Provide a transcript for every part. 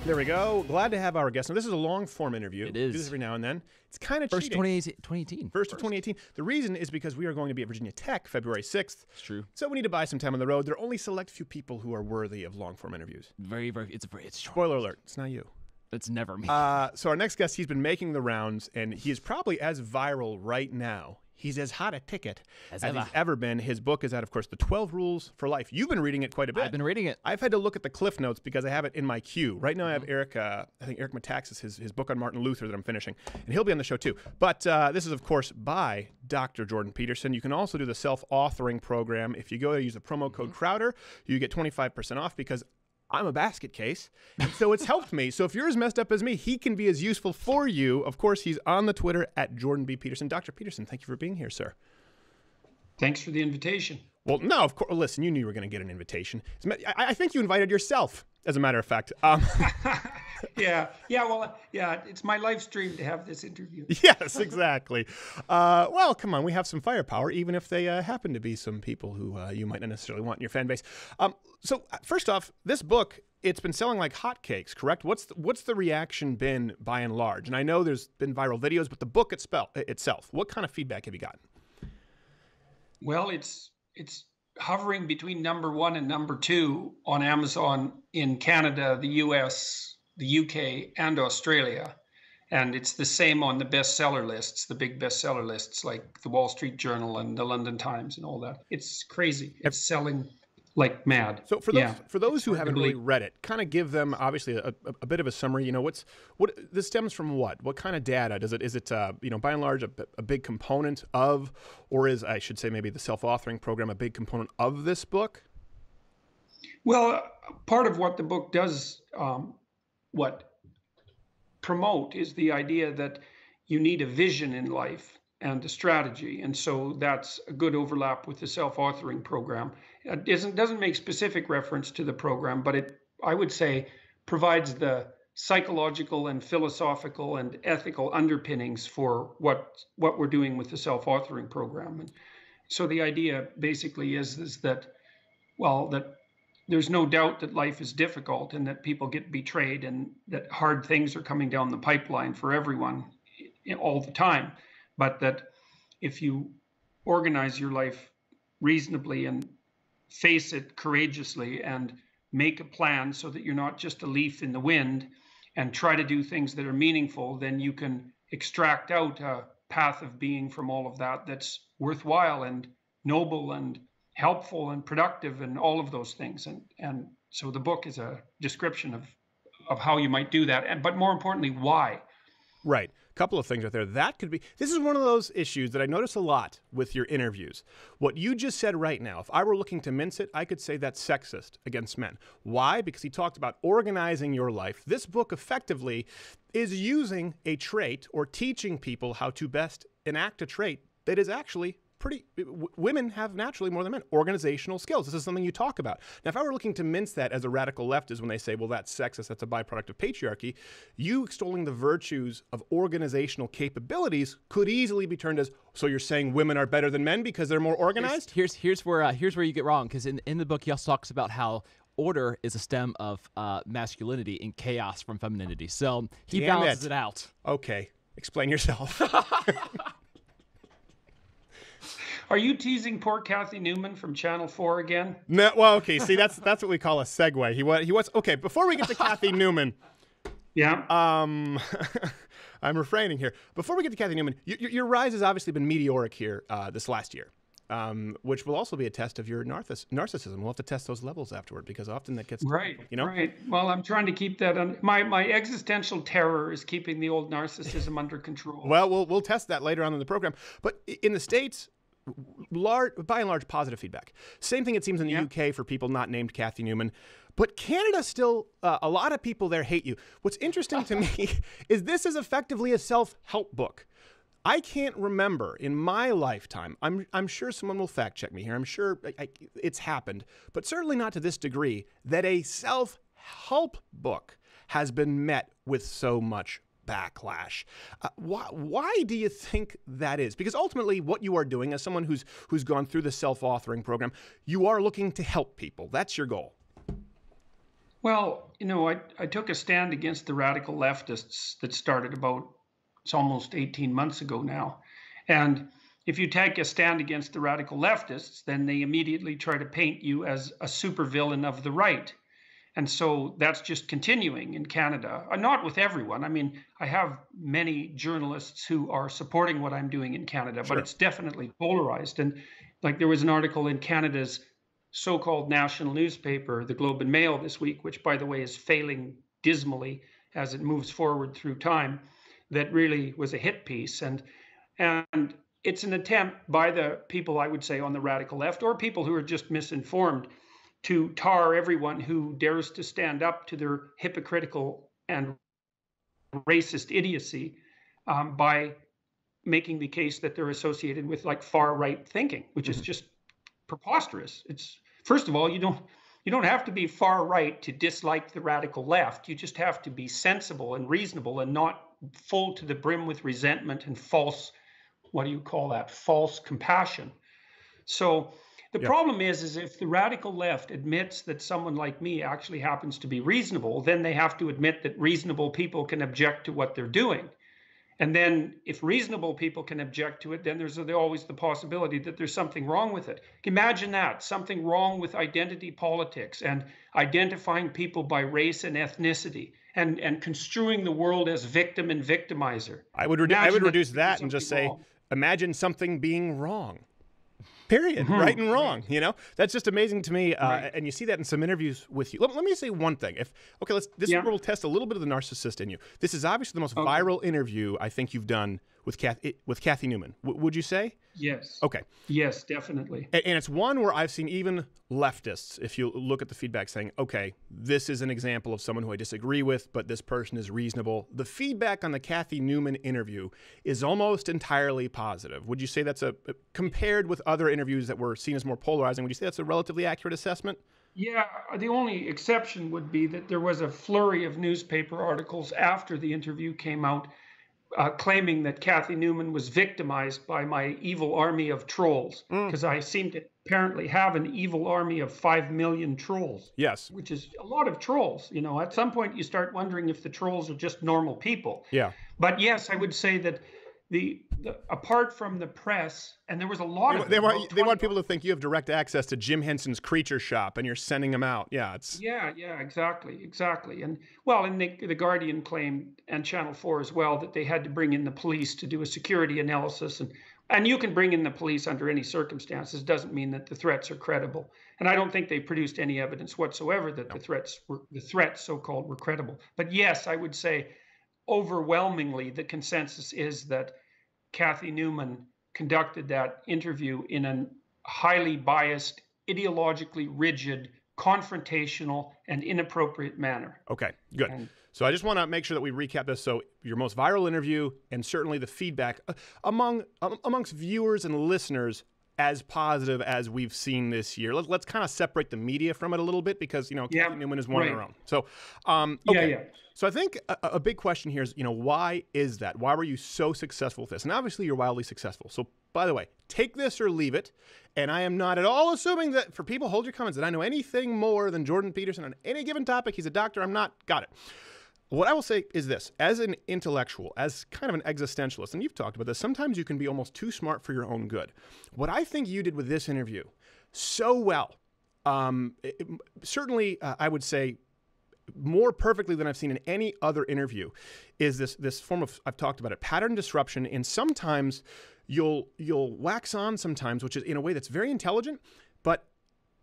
There we go. Glad to have our guest. Now, this is a long-form interview. It is. We do this every now and then. It's kind of First cheating. 2018. First of 2018. The reason is because we are going to be at Virginia Tech February 6th. It's true. So we need to buy some time on the road. There are only select few people who are worthy of long-form interviews. It's short. Spoiler alert, it's not you. It's never me. So our next guest, he's been making the rounds, and he is probably as viral right now. He's as hot a ticket as he's ever been. His book is out, of course, The 12 Rules for Life. You've been reading it quite a bit. I've been reading it. I've had to look at the cliff notes because I have it in my queue. Right now I have Eric, I think Eric Metaxas, his book on Martin Luther that I'm finishing. And he'll be on the show too. But this is, of course, by Dr. Jordan Peterson. You can also do the self-authoring program. If you go to use the promo code Crowder, you get 25% off because I'm a basket case, and so it's helped me. So if you're as messed up as me, he can be as useful for you. Of course, he's on the Twitter at Jordan B. Peterson. Dr. Peterson, thank you for being here, sir. Thanks for the invitation. Well, no, of course. Listen, you knew you were going to get an invitation. I think you invited yourself, as a matter of fact. Yeah. It's my live stream to have this interview. Yes, exactly. Well, come on, we have some firepower, even if they happen to be some people who you might not necessarily want in your fan base. So first off, this book, it's been selling like hotcakes, correct? What's the reaction been by and large? And I know there's been viral videos, but the book itself, what kind of feedback have you gotten? Well, it's hovering between #1 and #2 on Amazon in Canada, the US, the UK, and Australia. And it's the same on the bestseller lists, the big bestseller lists like the Wall Street Journal and the London Times and all that. It's crazy. It's selling like mad. So for those who haven't really read it, kind of give them obviously a bit of a summary. You know, what this stems from what kind of data is it by and large a big component of, or is, I should say, maybe the self-authoring program a big component of this book? Well, part of what the book does promote is the idea that you need a vision in life and a strategy. And so that's a good overlap with the self-authoring program. It doesn't make specific reference to the program, but it, I would say, provides the psychological and philosophical and ethical underpinnings for what we're doing with the self-authoring program. And so the idea basically is that there's no doubt that life is difficult and that people get betrayed and that hard things are coming down the pipeline for everyone all the time. But that if you organize your life reasonably and face it courageously and make a plan so that you're not just a leaf in the wind and try to do things that are meaningful, then you can extract out a path of being from all of that that's worthwhile and noble and helpful and productive and all of those things. And so the book is a description of how you might do that, but more importantly, why. Right. Couple of things right there. This is one of those issues that I notice a lot with your interviews. What you just said right now, if I were looking to mince it, I could say that's sexist against men. Why? Because he talked about organizing your life. This book effectively is using a trait or teaching people how to best enact a trait that is actually women have naturally more than men. Organizational skills. This is something you talk about. Now, if I were looking to mince that as a radical leftist when they say, well, that's sexist, that's a byproduct of patriarchy, you extolling the virtues of organizational capabilities could easily be turned as, so you're saying women are better than men because they're more organized? Here's where you get wrong, because in the book he also talks about how order is a stem of masculinity and chaos from femininity. So he balances it out. Okay. Explain yourself. Are you teasing poor Kathy Newman from Channel 4 again? No, well, okay. See, that's what we call a segue. He was okay. Before we get to Kathy Newman, yeah. I'm refraining here. Before we get to Kathy Newman, your rise has obviously been meteoric here this last year, which will also be a test of your narcissism. We'll have to test those levels afterward because often that gets right. You know, right. Well, I'm trying to keep that under my existential terror is keeping the old narcissism under control. Well, we'll test that later on in the program. But in the States, by and large, positive feedback. Same thing, it seems, in the UK for people not named Kathy Newman. But Canada still, a lot of people there hate you. What's interesting to me is this is effectively a self-help book. I can't remember in my lifetime, I'm sure someone will fact check me here, I'm sure it's happened, but certainly not to this degree, that a self-help book has been met with so much backlash. Why do you think that is? Because ultimately what you are doing as someone who's gone through the self-authoring program, you are looking to help people. That's your goal. Well, I took a stand against the radical leftists that started it's almost 18 months ago now. And if you take a stand against the radical leftists, then they immediately try to paint you as a supervillain of the right. And so that's just continuing in Canada. Not with everyone. I mean, I have many journalists who are supporting what I'm doing in Canada, but Sure. it's definitely polarized. And like there was an article in Canada's so-called national newspaper, the Globe and Mail, this week, which, by the way, is failing dismally as it moves forward through time, that really was a hit piece. And it's an attempt by the people, I would say, on the radical left, or people who are just misinformed, to tar everyone who dares to stand up to their hypocritical and racist idiocy, by making the case that they're associated with like far right thinking, which is just preposterous. It's, first of all, you don't have to be far right to dislike the radical left. You just have to be sensible and reasonable and not full to the brim with resentment and false, what do you call that? False compassion. So the problem is if the radical left admits that someone like me actually happens to be reasonable, then they have to admit that reasonable people can object to what they're doing. And then if reasonable people can object to it, then there's always the possibility that there's something wrong with it. Imagine that, something wrong with identity politics and identifying people by race and ethnicity and construing the world as victim and victimizer. I would reduce that and just say, imagine something being wrong. Period. Right and wrong. That's just amazing to me. And you see that in some interviews with you. Let me say one thing. This will test a little bit of the narcissist in you. This is obviously the most viral interview I think you've done with Cathy Newman. Would you say? Yes. Okay. Yes, definitely. And it's one where I've seen even leftists, if you look at the feedback, saying, okay, this is an example of someone who I disagree with, but this person is reasonable. The feedback on the Cathy Newman interview is almost entirely positive. Would you say that's compared with other interviews that were seen as more polarizing, would you say that's a relatively accurate assessment? Yeah, the only exception would be that there was a flurry of newspaper articles after the interview came out, claiming that Cathy Newman was victimized by my evil army of trolls, because I seem to apparently have an evil army of 5 million trolls. Yes. Which is a lot of trolls. At some point you start wondering if the trolls are just normal people. Yeah. But yes, I would say that the apart from the press, and there was a lot of they want people to think you have direct access to Jim Henson's Creature Shop and you're sending them out. Yeah, exactly. And the Guardian claimed, and Channel 4 as well, that they had to bring in the police to do a security analysis, and you can bring in the police under any circumstances. Doesn't mean that the threats are credible. And I don't think they produced any evidence whatsoever that the threats so-called were credible. But yes, I would say overwhelmingly the consensus is that Cathy Newman conducted that interview in a highly biased, ideologically rigid, confrontational, and inappropriate manner. Okay, good. So I just want to make sure that we recap this. So your most viral interview, and certainly the feedback amongst viewers and listeners, as positive as we've seen this year. Let's kind of separate the media from it a little bit, because Cathy Newman is one of their own. So okay. So I think a big question here is, why is that? Why were you so successful with this? And obviously you're wildly successful. So by the way, take this or leave it. And I am not at all assuming that, for people, hold your comments, that I know anything more than Jordan Peterson on any given topic. He's a doctor. I'm not. Got it. What I will say is this: as an intellectual, as kind of an existentialist, and you've talked about this, sometimes you can be almost too smart for your own good. What I think you did with this interview so well, certainly I would say more perfectly than I've seen in any other interview, is this form of, I've talked about it, pattern disruption. And sometimes you'll wax on sometimes, which is in a way that's very intelligent, but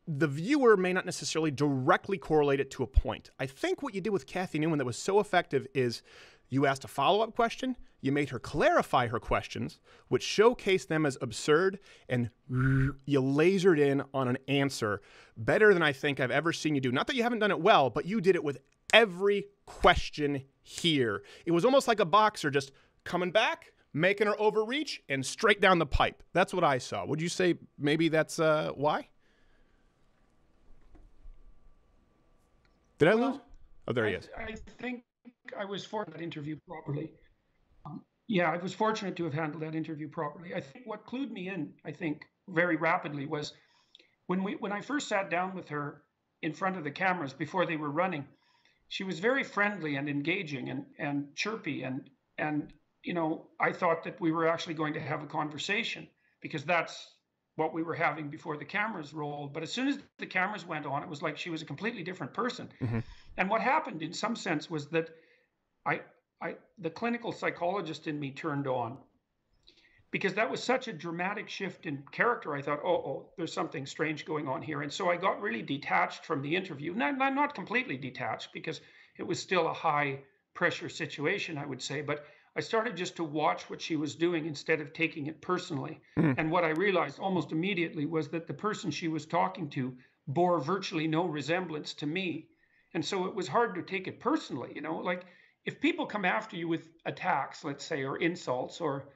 the viewer may not necessarily directly correlate it to a point. I think what you did with Cathy Newman that was so effective is you asked a follow-up question, you made her clarify her questions, which showcased them as absurd, and you lasered in on an answer better than I think I've ever seen you do. Not that you haven't done it well, but you did it with every question here. It was almost like a boxer just coming back, making her overreach, and straight down the pipe. That's what I saw. Would you say maybe that's why? Did I lose? Oh, there he is. I think I was fortunate that interview properly. I was fortunate to have handled that interview properly. I think what clued me in, very rapidly, was when I first sat down with her, in front of the cameras before they were running, she was very friendly and engaging and chirpy. And, you know, I thought that we were actually going to have a conversation because that's what we were having before the cameras rolled. But as soon as the cameras went on, it was like she was a completely different person. Mm-hmm. And what happened in some sense was that the clinical psychologist in me turned on, because that was such a dramatic shift in character. I thought, oh, there's something strange going on here. And so I got really detached from the interview. Not completely detached, because it was still a high pressure situation, I would say. But I started just to watch what she was doing instead of taking it personally. Mm. And what I realized almost immediately was that the person she was talking to bore virtually no resemblance to me. And so it was hard to take it personally. You know, like if people come after you with attacks, let's say, or insults, or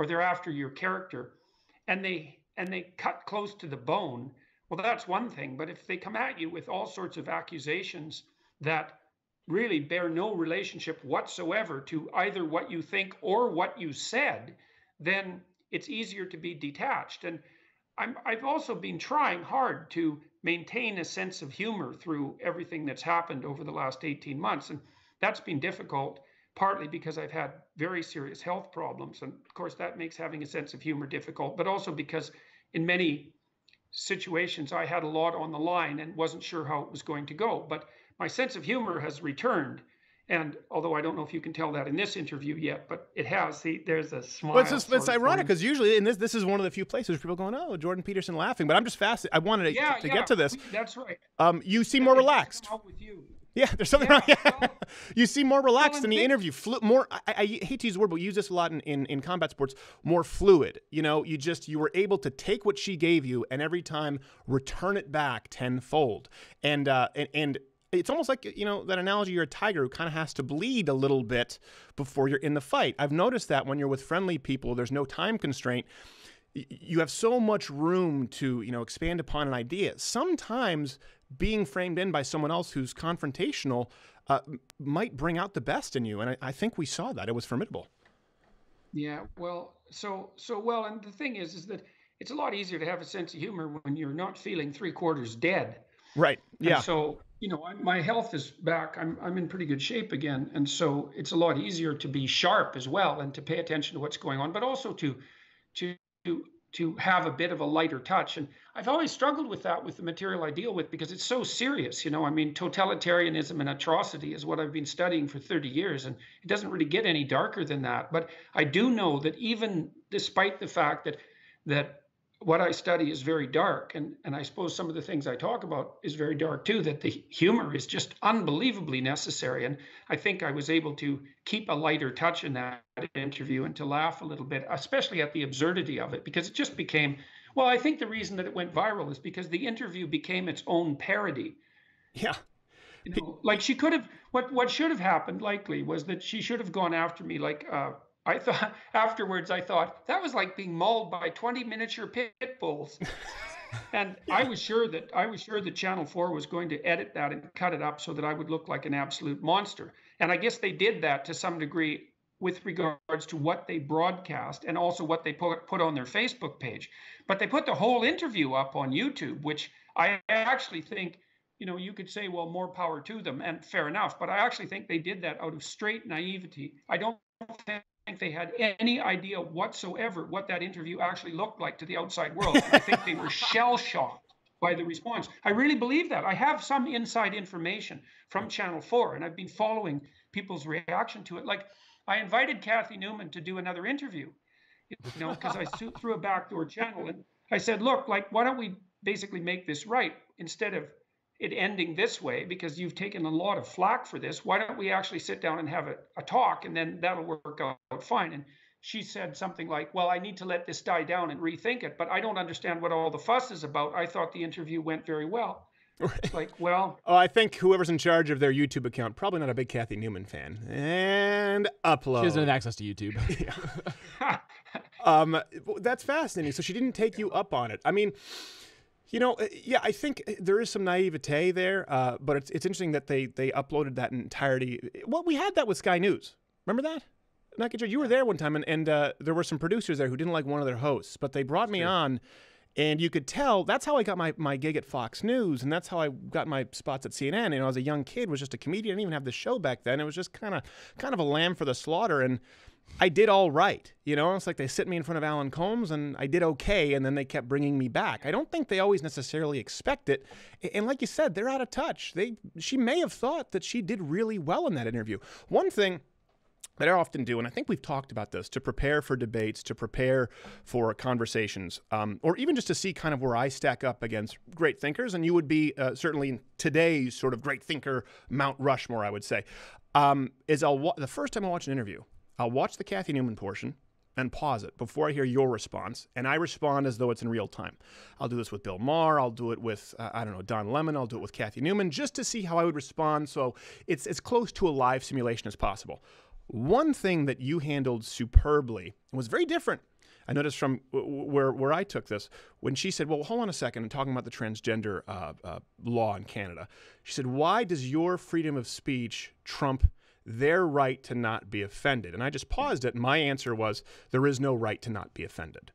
they're after your character, and they cut close to the bone, well, that's one thing. But if they come at you with all sorts of accusations that really bear no relationship whatsoever to either what you think or what you said, then it's easier to be detached. And I've also been trying hard to maintain a sense of humor through everything that's happened over the last 18 months. And that's been difficult, partly because I've had very serious health problems. And of course, that makes having a sense of humor difficult, but also because in many situations, I had a lot on the line and wasn't sure how it was going to go. But my sense of humor has returned. And although I don't know if you can tell that in this interview yet, but it has. See, there's a smile. Well, it's ironic because usually in this is one of the few places where people going, oh, Jordan Peterson laughing. But I'm just fascinated. I wanted to get to this. That's right. You seem more relaxed. With you. Yeah, there's something wrong. Yeah. You seem more relaxed in the interview. More. I hate to use the word, but we use this a lot in combat sports. More fluid. You know, you were able to take what she gave you and every time return it back tenfold. And it's almost like, you know, that analogy, you're a tiger who kind of has to bleed a little bit before you're in the fight. I've noticed that when you're with friendly people, there's no time constraint. You have so much room to, you know, expand upon an idea. Sometimes being framed in by someone else who's confrontational might bring out the best in you. And I think we saw that. It was formidable. Yeah, well, and the thing is that it's a lot easier to have a sense of humor when you're not feeling 3/4 dead. Right. Yeah. And so, you know, my health is back. I'm in pretty good shape again. And so it's a lot easier to be sharp as well and to pay attention to what's going on, but also to have a bit of a lighter touch. And I've always struggled with that with the material I deal with because it's so serious. You know, I mean, totalitarianism and atrocity is what I've been studying for 30 years, and it doesn't really get any darker than that. But I do know that even despite the fact that what I study is very dark, and I suppose some of the things I talk about is very dark too, that the humor is just unbelievably necessary. And I think I was able to keep a lighter touch in that interview and to laugh a little bit, especially at the absurdity of it, because it just became, well, I think the reason that it went viral is because the interview became its own parody. Yeah. You know, like she could have, what should have happened likely was that she should have gone after me like, I thought afterwards, that was like being mauled by 20 miniature pit bulls. And yeah. I was sure that Channel 4 was going to edit that and cut it up so that I would look like an absolute monster. And I guess they did that to some degree with regards to what they broadcast and also what they put on their Facebook page. But they put the whole interview up on YouTube, which I actually think, you know, you could say, well, more power to them, and fair enough. But I actually think they did that out of straight naivety. I don't think they had any idea whatsoever what that interview actually looked like to the outside world. I think they were shell-shocked by the response. I really believe that. I have some inside information from Channel 4, and I've been following people's reaction to it. Like, I invited Kathy Newman to do another interview, you know, because I threw a backdoor channel, and I said, look, like, why don't we basically make this right instead of it ending this way, because you've taken a lot of flack for this. Why don't we actually sit down and have a talk, and then that'll work out fine. And she said something like, well, I need to let this die down and rethink it, but I don't understand what all the fuss is about. I thought the interview went very well. Right. Like, well. Oh, I think whoever's in charge of their YouTube account, probably not a big Kathy Newman fan. And upload. She doesn't have access to YouTube. That's fascinating. So she didn't take you up on it. I mean, you know, yeah, I think there is some naivete there, but it's interesting that they uploaded that in entirety. Well, we had that with Sky News. Remember that? You were there one time, and there were some producers there who didn't like one of their hosts, but they brought me on, And you could tell that's how I got my gig at Fox News, and that's how I got my spots at CNN. You know, as a young kid, was just a comedian. I didn't even have the show back then. It was just kind of a lamb for the slaughter, and I did all right. You know, it's like they sit me in front of Alan Combs, and I did okay, and then they kept bringing me back. I don't think they always necessarily expect it. And like you said, they're out of touch. She may have thought that she did really well in that interview. One thing that I often do, and I think we've talked about this, to prepare for debates, to prepare for conversations, or even just to see kind of where I stack up against great thinkers, and you would be certainly today's sort of great thinker, Mount Rushmore, I would say, is the first time I watch an interview, I'll watch the Cathy Newman portion and pause it before I hear your response, and I respond as though it's in real time. I'll do this with Bill Maher, I'll do it with, Don Lemon, I'll do it with Cathy Newman, just to see how I would respond, so it's as close to a live simulation as possible. One thing that you handled superbly and was very different, I noticed from where I took this, when she said, well, hold on a second, and talking about the transgender law in Canada, she said, why does your freedom of speech trump their right to not be offended? And I just paused it, and my answer was, there is no right to not be offended.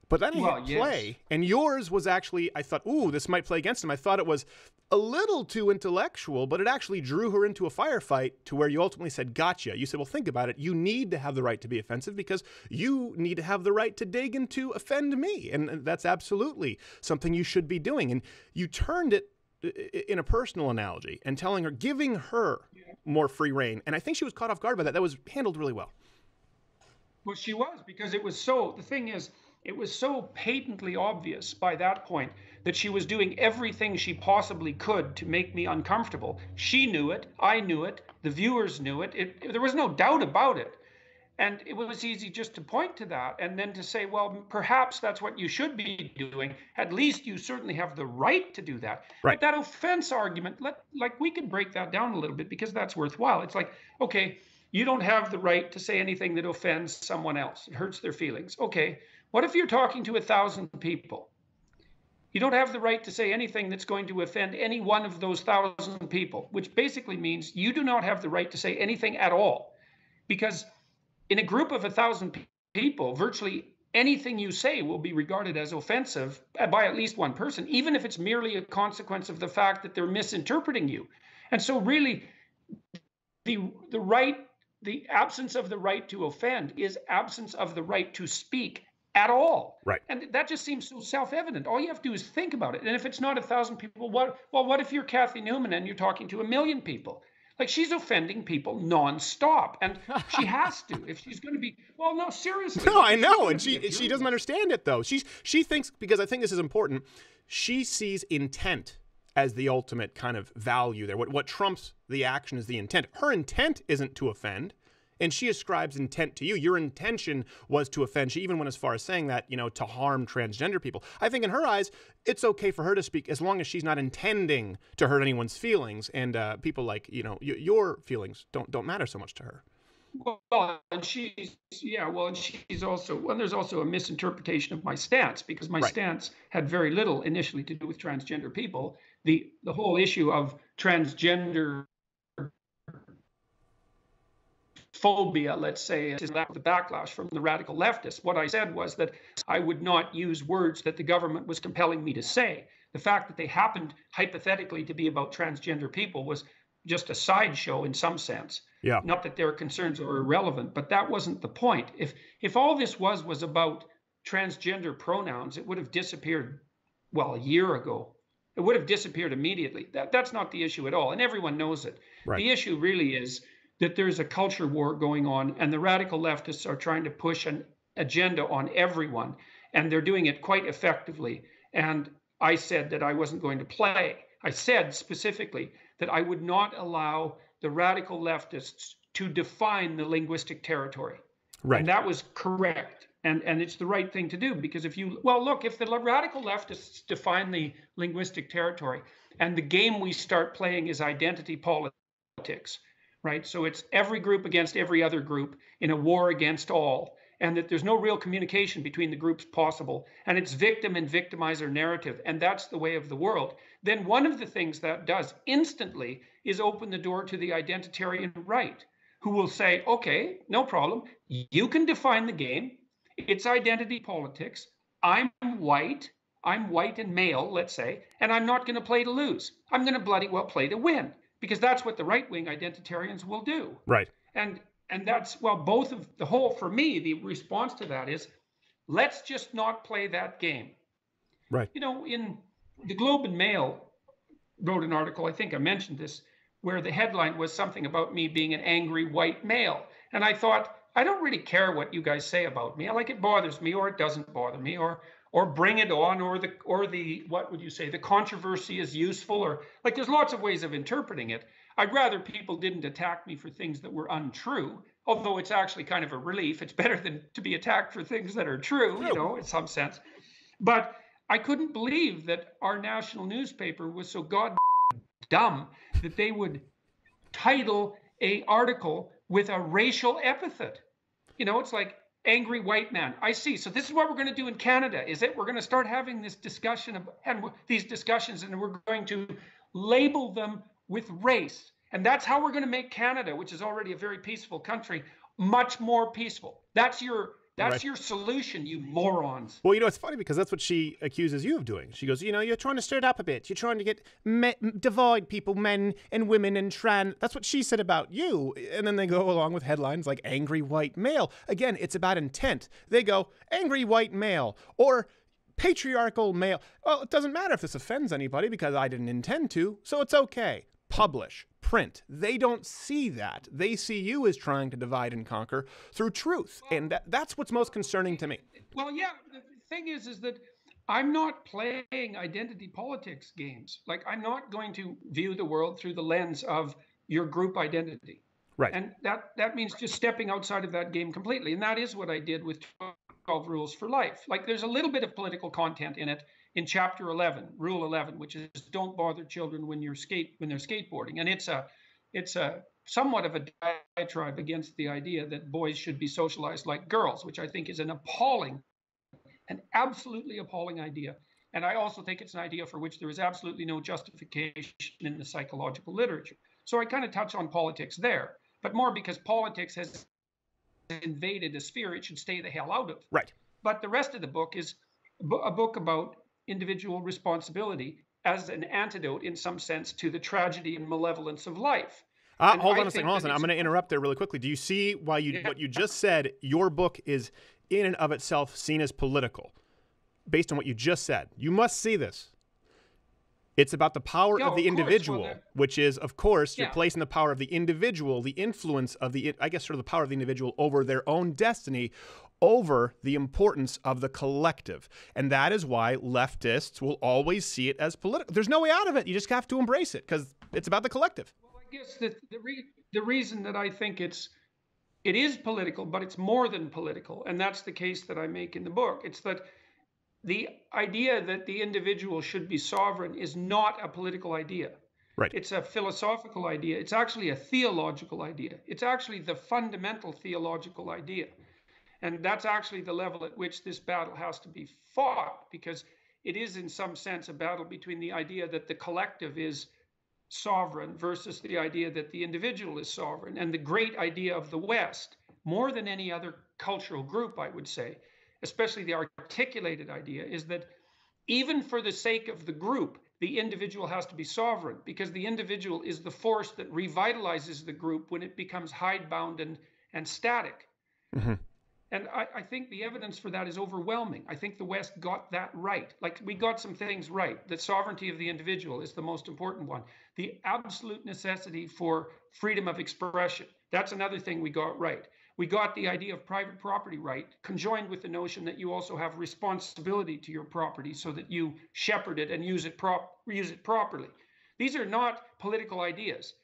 But then I hit play, and yours was actually, I thought, ooh, this might play against him. I thought it was a little too intellectual, but it actually drew her into a firefight to where you ultimately said, gotcha. You said, well, think about it. You need to have the right to be offensive because you need to have the right to dig and to offend me. And that's absolutely something you should be doing. And you turned it in a personal analogy and telling her, giving her more free reign. And I think she was caught off guard by that. That was handled really well. Well, she was, because it was so, the thing is, it was so patently obvious by that point that she was doing everything she possibly could to make me uncomfortable. She knew it. I knew it. The viewers knew it. There was no doubt about it. And it was easy just to point to that and then to say, well, perhaps that's what you should be doing. At least you certainly have the right to do that. Right. But that offense argument, we could break that down a little bit because that's worthwhile. It's like, okay, you don't have the right to say anything that offends someone else. It hurts their feelings. Okay. What if you're talking to 1,000 people? You don't have the right to say anything that's going to offend any one of those 1,000 people, which basically means you do not have the right to say anything at all. Because in a group of 1,000 people, virtually anything you say will be regarded as offensive by at least one person, even if it's merely a consequence of the fact that they're misinterpreting you. And so really, the absence of the right to offend is absence of the right to speak at all. Right. And that just seems so self-evident. All you have to do is think about it. And if it's not 1,000 people, what if you're Cathy Newman and you're talking to 1 million people? Like, she's offending people nonstop, and she has to if she's going to be. Well, no, seriously. No, I know, and she doesn't understand it though. She thinks, because I think this is important, she sees intent as the ultimate kind of value there. What trumps the action is the intent. Her intent isn't to offend. And she ascribes intent to you. Your intention was to offend. She even went as far as saying that, to harm transgender people. I think in her eyes, it's okay for her to speak as long as she's not intending to hurt anyone's feelings. And people like, your feelings don't matter so much to her. Well, and she's also, there's also a misinterpretation of my stance, because my stance had very little initially to do with transgender people. The whole issue of transgender phobia, let's say, is the backlash from the radical leftists. What I said was that I would not use words that the government was compelling me to say. The fact that they happened hypothetically to be about transgender people was just a sideshow in some sense. Yeah. Not that their concerns are irrelevant, but that wasn't the point. If all this was about transgender pronouns, it would have disappeared, a year ago. It would have disappeared immediately. That's not the issue at all, and everyone knows it. Right. The issue really is that there's a culture war going on, and the radical leftists are trying to push an agenda on everyone, and they're doing it quite effectively. And I said that I wasn't going to play. I said specifically that I would not allow the radical leftists to define the linguistic territory. Right. And that was correct. And it's the right thing to do, because if the radical leftists define the linguistic territory, and the game we start playing is identity politics, right? So it's every group against every other group in a war against all, and that there's no real communication between the groups possible, and it's victim and victimizer narrative, and that's the way of the world. Then one of the things that does instantly is open the door to the identitarian right, who will say, okay, no problem, you can define the game, it's identity politics, I'm white, I'm white and male, let's say, and I'm not going to play to lose. I'm going to bloody well play to win, because that's what the right-wing identitarians will do. Right. And that's, well, both of the whole, for me, the response to that is, let's just not play that game. Right. You know, in the Globe and Mail wrote an article, I think I mentioned this, where the headline was something about me being an angry white male. And I thought, I don't really care what you guys say about me. Like, it bothers me or it doesn't bother me, or bring it on, or the what would you say, the controversy is useful, or like, there's lots of ways of interpreting it. I'd rather people didn't attack me for things that were untrue, although it's actually kind of a relief. It's better than to be attacked for things that are true, you know, in some sense. But I couldn't believe that our national newspaper was so god dumb that they would title a article with a racial epithet. You know, it's like angry white man. I see. So this is what we're going to do in Canada, is it? We're going to start having this discussion and these discussions, and we're going to label them with race. And that's how we're going to make Canada, which is already a very peaceful country, much more peaceful. That's your solution, you morons. Well, you know, it's funny because that's what she accuses you of doing. She goes, you know, you're trying to stir it up a bit. You're trying to get divide people, men and women and trans. That's what she said about you. And then they go along with headlines like angry white male. Again, it's about intent. They go angry white male or patriarchal male. Well, it doesn't matter if this offends anybody because I didn't intend to, so it's okay. Publish, print. They don't see that. They see you as trying to divide and conquer through truth. And that's what's most concerning to me. Well, yeah, the thing is that I'm not playing identity politics games. Like, I'm not going to view the world through the lens of your group identity. Right. And that means just stepping outside of that game completely. And that is what I did with 12 Rules for Life. Like, there's a little bit of political content in it in chapter 11, rule 11, which is don't bother children when they're skateboarding. And it's a somewhat of a diatribe against the idea that boys should be socialized like girls, which I think is an absolutely appalling idea. And I also think it's an idea for which there is absolutely no justification in the psychological literature. So I kind of touch on politics there, but more because politics has invaded a sphere it should stay the hell out of. Right. But the rest of the book is a book about individual responsibility as an antidote, in some sense, to the tragedy and malevolence of life. Hold on a second. I'm going to interrupt there really quickly. Do you see why what you just said? Your book is in and of itself seen as political, based on what you just said. You must see this. It's about the power of the individual, which is, of course, you're placing the power of the individual, the influence of the, I guess, sort of the power of the individual over their own destiny, over the importance of the collective. And that is why leftists will always see it as political. There's no way out of it. You just have to embrace it because it's about the collective. Well, I guess the reason that I think it is political, but it's more than political, and that's the case that I make in the book. It's that the idea that the individual should be sovereign is not a political idea. Right. It's a philosophical idea. It's actually a theological idea. It's actually the fundamental theological idea. And that's actually the level at which this battle has to be fought, because it is in some sense a battle between the idea that the collective is sovereign versus the idea that the individual is sovereign. And the great idea of the West, more than any other cultural group, I would say, especially the articulated idea, is that even for the sake of the group, the individual has to be sovereign, because the individual is the force that revitalizes the group when it becomes hidebound and static. Mm-hmm. And I think the evidence for that is overwhelming. I think the West got that right. Like, we got some things right. The sovereignty of the individual is the most important one. The absolute necessity for freedom of expression, that's another thing we got right. We got the idea of private property right, conjoined with the notion that you also have responsibility to your property so that you shepherd it and use it properly. These are not political ideas.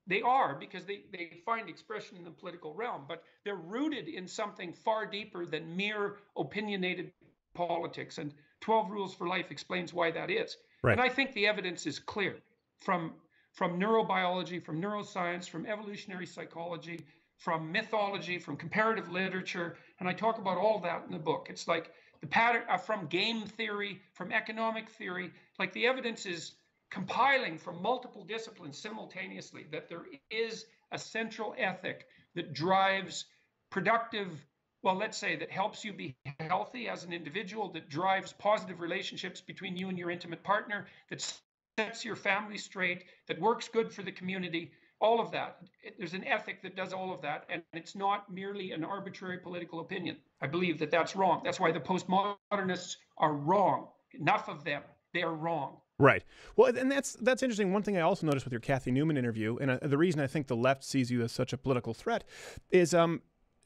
They are because they find expression in the political realm, but they're rooted in something far deeper than mere opinionated politics. And 12 Rules for Life explains why that is. Right. And I think the evidence is clear from neurobiology, from neuroscience, from evolutionary psychology, from mythology, from comparative literature. And I talk about all that in the book. It's like the pattern from game theory, from economic theory, like the evidence is compiling from multiple disciplines simultaneously that there is a central ethic that drives productive well, let's say that helps you be healthy as an individual, that drives positive relationships between you and your intimate partner, that sets your family straight, that works good for the community, all of that. There's an ethic that does all of that, and it's not merely an arbitrary political opinion. I believe that that's wrong. That's why the postmodernists are wrong. Enough of them. They are wrong. Right. Well, and that's interesting. One thing I also noticed with your Kathy Newman interview, and the reason I think the left sees you as such a political threat, is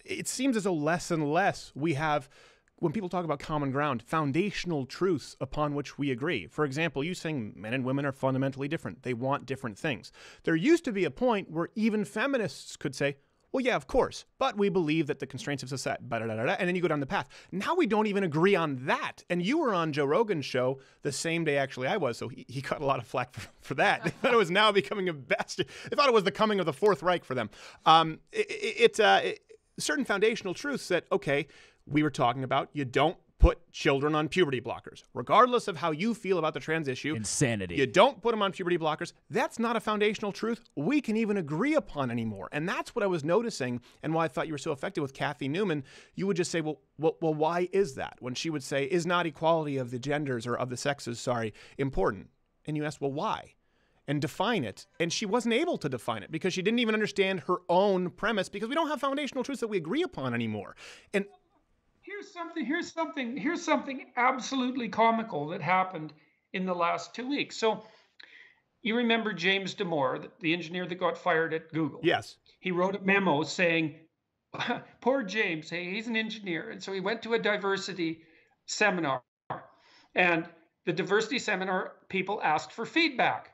it seems as though less and less we have, when people talk about common ground, foundational truths upon which we agree. For example, you saying men and women are fundamentally different. They want different things. There used to be a point where even feminists could say, well, yeah, of course, but we believe that the constraints of society, and then you go down the path. Now we don't even agree on that. And you were on Joe Rogan's show the same day actually I was, so he got a lot of flack for that. They thought it was now becoming a bastion. They thought it was the coming of the Fourth Reich for them. Certain foundational truths that, okay, we were talking about, you don't put children on puberty blockers. Regardless of how you feel about the trans issue. Insanity. You don't put them on puberty blockers. That's not a foundational truth we can even agree upon anymore. And that's what I was noticing and why I thought you were so effective with Kathy Newman. You would just say, well, why is that? When she would say, is not equality of the genders or of the sexes, important? And you asked, well, why? And define it. And she wasn't able to define it because she didn't even understand her own premise because we don't have foundational truths that we agree upon anymore. And Here's something absolutely comical that happened in the last 2 weeks. So you remember James Damore, the engineer that got fired at Google? Yes. He wrote a memo saying, poor James, hey, he's an engineer. And so he went to a diversity seminar. And the diversity seminar people asked for feedback.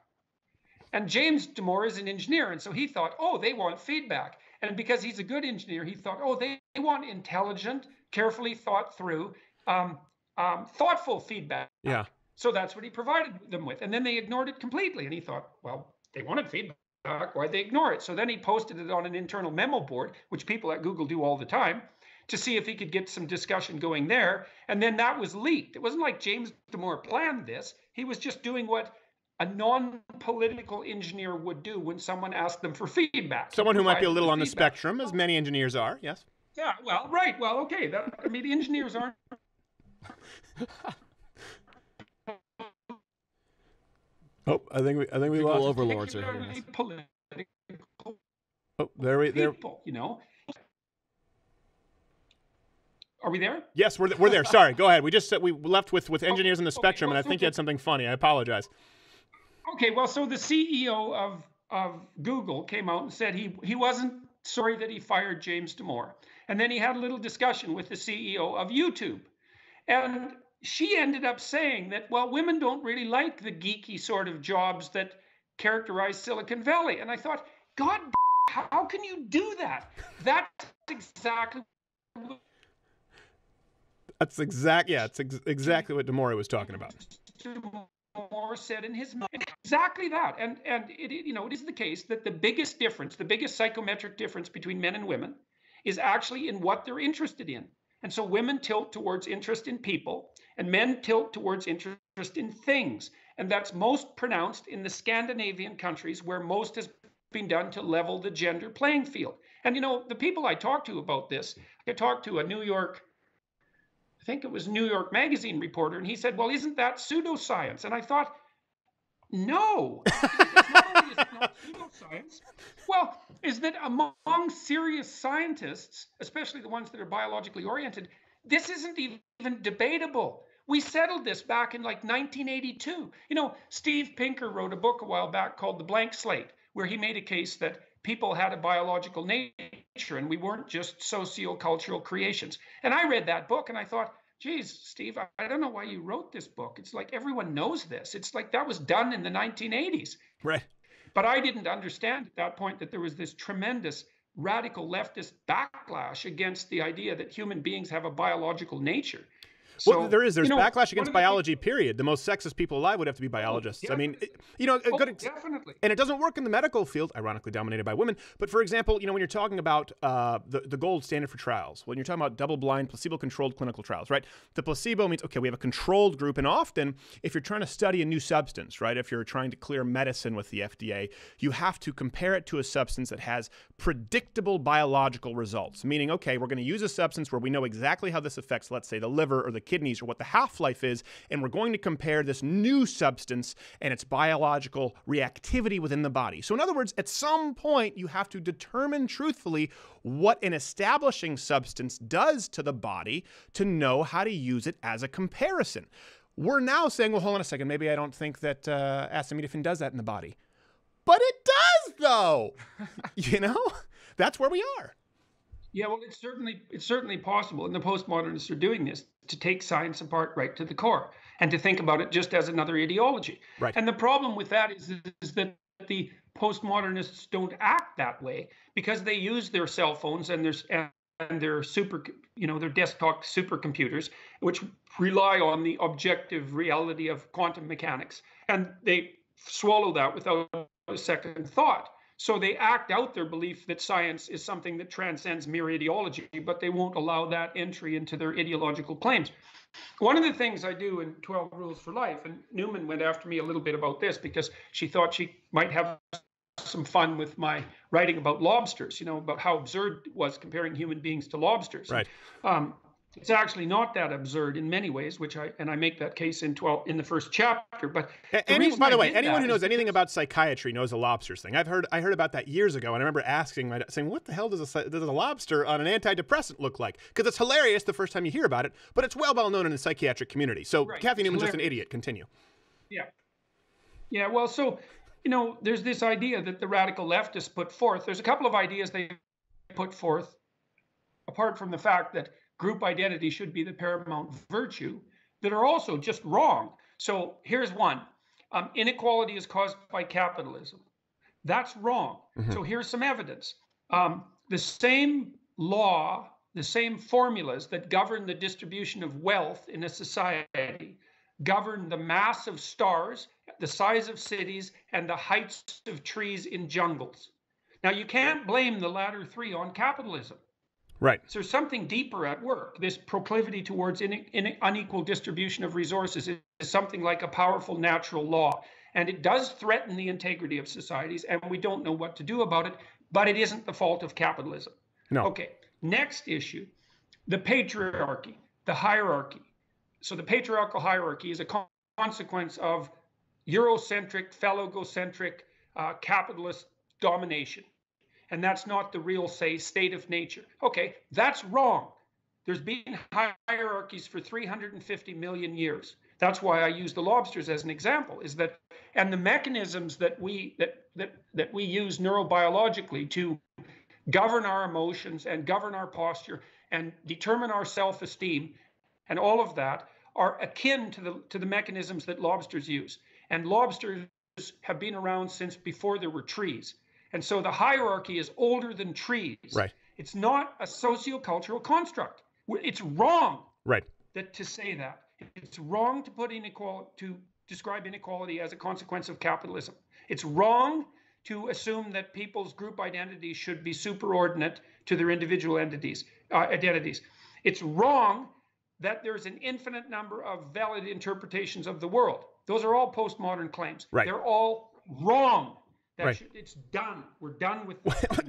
And James Damore is an engineer. And so he thought, oh, they want feedback. And because he's a good engineer, he thought, oh, they want intelligent, carefully thought through, thoughtful feedback. Yeah. So that's what he provided them with. And then they ignored it completely. And he thought, well, they wanted feedback. Why'd they ignore it? So then he posted it on an internal memo board, which people at Google do all the time, to see if he could get some discussion going there. And then that was leaked. It wasn't like James Damore planned this. He was just doing what a non-political engineer would do when someone asked them for feedback. Someone who might be a little on the spectrum, as many engineers are, yes. Yeah, well, right. Well, okay. Engineers aren't. Oh, I think we lost. Overlords are here. Political oh, there. People, Are we there? Yes, we're there. Sorry, go ahead. We just we left with engineers on the spectrum, and I think you had something funny. I apologize. Okay, well, so the CEO of Google came out and said he wasn't sorry that he fired James Damore. And then he had a little discussion with the CEO of YouTube. And she ended up saying that, well, women don't really like the geeky sort of jobs that characterize Silicon Valley. And I thought, God, how can you do that? That's exactly it's exactly what Damore was talking about. Damore said in his mind exactly that, and it is the case that the biggest psychometric difference between men and women is actually in what they're interested in. And so women tilt towards interest in people, and men tilt towards interest in things. And that's most pronounced in the Scandinavian countries, where most has been done to level the gender playing field. And the people I talked to about this, I talked to a New York Magazine reporter, and he said, well, isn't that pseudoscience? And I thought, no, it's not only is it not pseudoscience, well, is that among serious scientists, especially the ones that are biologically oriented, this isn't even debatable. We settled this back in like 1982. Steve Pinker wrote a book a while back called The Blank Slate, where he made a case that people had a biological nature and we weren't just sociocultural creations. And I read that book and I thought, geez, Steve, I don't know why you wrote this book. It's like everyone knows this. It's like that was done in the 1980s. Right. But I didn't understand at that point that there was this tremendous radical leftist backlash against the idea that human beings have a biological nature. Well, So, there's you know, backlash one against of the biology, period. The most sexist people alive would have to be biologists. I mean, you know, a good definitely. and it doesn't work in the medical field, ironically dominated by women. But for example, you know, when you're talking about the gold standard for trials, when you're talking about double-blind, placebo-controlled clinical trials, right? The placebo means, okay, we have a controlled group. And often, if you're trying to study a new substance, right, if you're trying to clear medicine with the FDA, you have to compare it to a substance that has predictable biological results, meaning, okay, we're going to use a substance where we know exactly how this affects, let's say, the liver or the kidneys or what the half-life is, and we're going to compare this new substance and its biological reactivity within the body. So in other words, at some point, you have to determine truthfully what an establishing substance does to the body to know how to use it as a comparison. We're now saying, well, hold on a second, maybe I don't think that acetaminophen does that in the body. But it does, though. You know, that's where we are. Yeah, well, it's certainly possible, and the postmodernists are doing this, to take science apart right to the core and to think about it just as another ideology. Right. And the problem with that is that the postmodernists don't act that way because they use their cell phones and their their desktop supercomputers, which rely on the objective reality of quantum mechanics, and they swallow that without a second thought. So they act out their belief that science is something that transcends mere ideology, but they won't allow that entry into their ideological claims. One of the things I do in 12 Rules for Life, and Newman went after me a little bit about this because she thought she might have some fun with my writing about lobsters, you know, about how absurd it was comparing human beings to lobsters. Right. It's actually not that absurd in many ways, which I make that case in the first chapter. But by the way, anyone who knows anything about psychiatry knows the lobsters thing. I heard about that years ago, and I remember saying, "What the hell does a lobster on an antidepressant look like?" Because it's hilarious the first time you hear about it, but it's well known in the psychiatric community. So right. Kathy Newman's just an idiot. Continue. Yeah. Well, so you know, there's this idea that the radical leftists put forth. There's a couple of ideas they put forth, apart from the fact that group identity should be the paramount virtue, that are also just wrong. So here's one. Inequality is caused by capitalism. That's wrong. Mm-hmm. So here's some evidence. The same law, the same formulas that govern the distribution of wealth in a society govern the mass of stars, the size of cities, and the heights of trees in jungles. Now, you can't blame the latter three on capitalism. Right. So there's something deeper at work. This proclivity towards unequal distribution of resources is something like a powerful natural law. And it does threaten the integrity of societies, and we don't know what to do about it, but it isn't the fault of capitalism. No. Okay, next issue, the patriarchy, the hierarchy. So the patriarchal hierarchy is a consequence of Eurocentric, phallogocentric, capitalist domination. And that's not the real, say, state of nature. Okay, that's wrong. There's been hierarchies for 350 million years. That's why I use the lobsters as an example, is that, and the mechanisms that we use neurobiologically to govern our emotions and govern our posture and determine our self-esteem and all of that are akin to the mechanisms that lobsters use. And lobsters have been around since before there were trees. And so the hierarchy is older than trees. Right. It's not a sociocultural construct. It's wrong. Right. To say that. It's wrong to describe inequality as a consequence of capitalism. It's wrong to assume that people's group identities should be superordinate to their individual identities. It's wrong that there's an infinite number of valid interpretations of the world. Those are all postmodern claims. Right. They're all wrong. Right. It's done. We're done with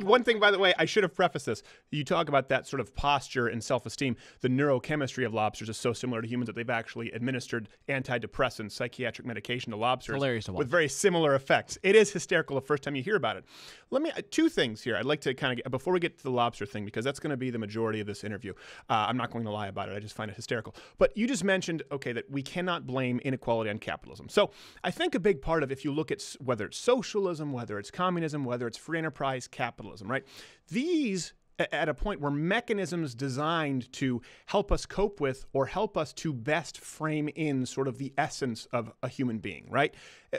One thing, by the way, I should have prefaced this. You talk about that sort of posture and self-esteem. The neurochemistry of lobsters is so similar to humans that they've actually administered antidepressants, psychiatric medication to lobsters with very similar effects. It is hysterical the first time you hear about it. Two things here. I'd like to kind of, before we get to the lobster thing, because that's going to be the majority of this interview. I'm not going to lie about it. I just find it hysterical. But you just mentioned, okay, that we cannot blame inequality on capitalism. So I think a big part of, if you look at whether it's socialism, whether it's communism, whether it's free enterprise capitalism, right? These at a point where mechanisms designed to help us cope with or help us to best frame in sort of the essence of a human being, right?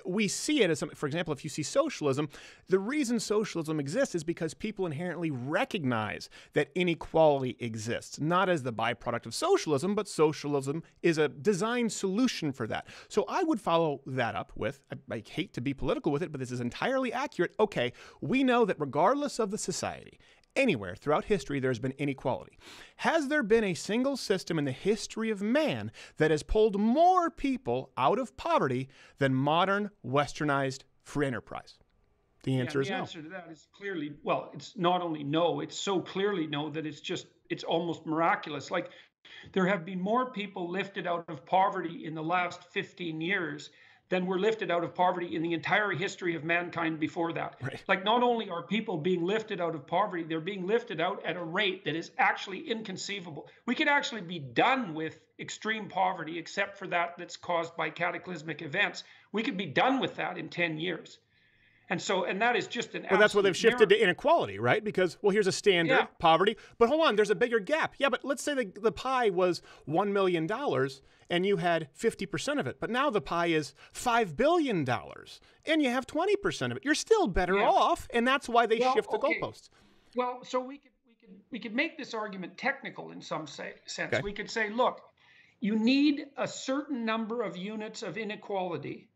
We see it as, for example, if you see socialism, the reason socialism exists is because people inherently recognize that inequality exists, not as the byproduct of socialism, but socialism is a designed solution for that. So I would follow that up with, I hate to be political with it, but this is entirely accurate. Okay, we know that regardless of the society, anywhere throughout history, there's been inequality. Has there been a single system in the history of man that has pulled more people out of poverty than modern, westernized free enterprise? The answer is no. The answer to that is clearly, well, it's not only no, it's so clearly no that it's almost miraculous. Like, there have been more people lifted out of poverty in the last 15 years than were lifted out of poverty in the entire history of mankind before that. Right. Like, not only are people being lifted out of poverty, they're being lifted out at a rate that is actually inconceivable. We could actually be done with extreme poverty, except for that's caused by cataclysmic events. We could be done with that in 10 years. And that is just an. Well, that's why they've shifted to inequality, right? Because, well, here's a standard poverty, but hold on, there's a bigger gap. Yeah, but let's say the pie was $1 million and you had 50% of it, but now the pie is $5 billion and you have 20% of it. You're still better off, and that's why they shift the goalposts. Well, so we could make this argument technical in some sense. Okay. We could say, look, you need a certain number of units of inequality